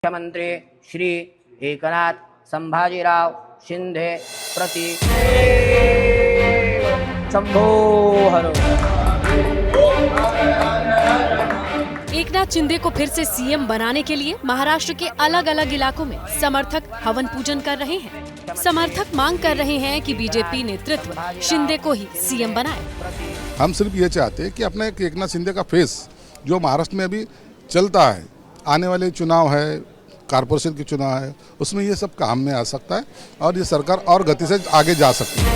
मुख्यमंत्री श्री एकनाथ संभाजीराव शिंदे प्रति शंभो हर। एकनाथ शिंदे को फिर से सीएम बनाने के लिए महाराष्ट्र के अलग अलग इलाकों में समर्थक हवन पूजन कर रहे हैं। समर्थक मांग कर रहे हैं कि बीजेपी नेतृत्व शिंदे को ही सीएम बनाए। हम सिर्फ ये चाहते हैं कि अपना एक एकनाथ शिंदे का फेस जो महाराष्ट्र में अभी चलता है, आने वाले चुनाव है, कारपोरेशन के चुनाव है, उसमें ये सब काम में आ सकता है और ये सरकार और गति से आगे जा सकती है।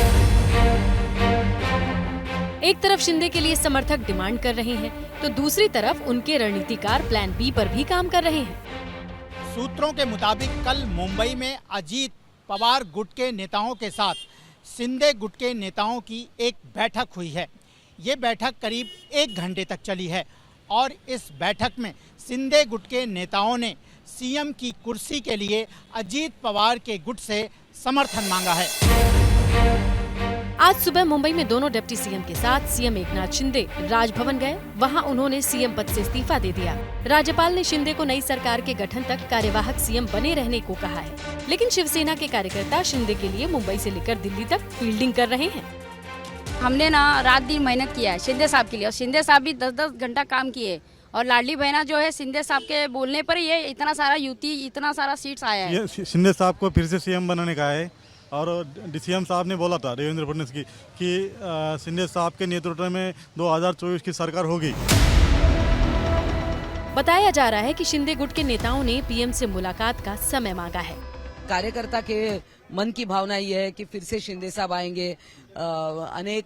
एक तरफ शिंदे के लिए समर्थक डिमांड कर रहे हैं तो दूसरी तरफ उनके रणनीतिकार प्लान बी पर भी काम कर रहे हैं। सूत्रों के मुताबिक कल मुंबई में अजीत पवार गुट के नेताओं के साथ शिंदे गुट के नेताओं की एक बैठक हुई है। ये बैठक करीब 1 घंटे तक चली है और इस बैठक में शिंदे गुट के नेताओं ने सीएम की कुर्सी के लिए अजीत पवार के गुट से समर्थन मांगा है। आज सुबह मुंबई में दोनों डिप्टी सीएम के साथ सीएम एकनाथ शिंदे राजभवन गए। वहां उन्होंने सीएम पद से इस्तीफा दे दिया। राज्यपाल ने शिंदे को नई सरकार के गठन तक कार्यवाहक सीएम बने रहने को कहा है, लेकिन शिवसेना के कार्यकर्ता शिंदे के लिए मुंबई से लेकर दिल्ली तक फील्डिंग कर रहे हैं। हमने ना रात दिन मेहनत किया है शिंदे साहब के लिए और शिंदे साहब भी 10-10 घंटा काम किए और लाडली बहना जो है शिंदे साहब के बोलने पर ये इतना सारा युति इतना सारा सीट्स आया है। ये शिंदे साहब को फिर से सीएम बनाने का है और डीसीएम साहब ने बोला था देवेंद्र फडणवीस की कि शिंदे साहब के नेतृत्व में 2024 की सरकार होगी। बताया जा रहा है कि शिंदे गुट के नेताओं ने पीएम से मुलाकात का समय मांगा है। कार्यकर्ता के मन की भावना ये है कि फिर से शिंदे साहब आएंगे। अनेक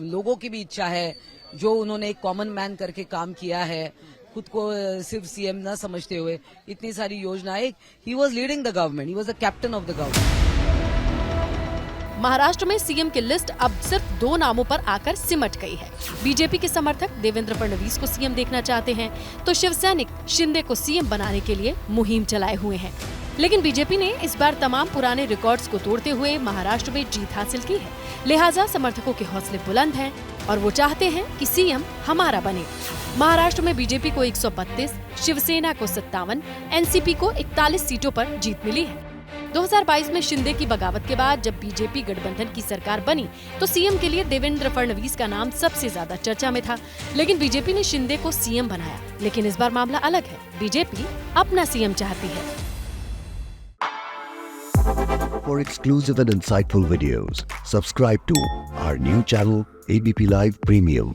लोगों की भी इच्छा है जो उन्होंने एक कॉमन मैन करके काम किया है, खुद को सिर्फ सीएम न समझते हुए इतनी सारी योजनाएं। He was leading the government, he was the captain of the government. Maharashtra में सीएम की लिस्ट अब सिर्फ 2 नामों पर आकर सिमट गई है। बीजेपी के समर्थक देवेंद्र फडणवीस को सीएम देखना चाहते हैं तो शिवसैनिक शिंदे को सीएम बनाने के लिए मुहिम चलाए हुए हैं। लेकिन बीजेपी ने इस बार तमाम पुराने रिकॉर्ड्स को तोड़ते हुए महाराष्ट्र में जीत हासिल की है। लिहाजा समर्थकों के हौसले बुलंद हैं और वो चाहते हैं कि सीएम हमारा बने। महाराष्ट्र में बीजेपी को 132, शिवसेना को 57, एनसीपी को 41 सीटों पर जीत मिली है। 2022 में शिंदे की बगावत के बाद जब बीजेपी गठबंधन की सरकार बनी तो सीएम के लिए देवेंद्र फडणवीस का नाम सबसे ज्यादा चर्चा में था, लेकिन बीजेपी ने शिंदे को सीएम बनाया। लेकिन इस बार मामला अलग है, बीजेपी अपना सीएम चाहती है। For exclusive and insightful videos, subscribe to our new channel ABP Live Premium.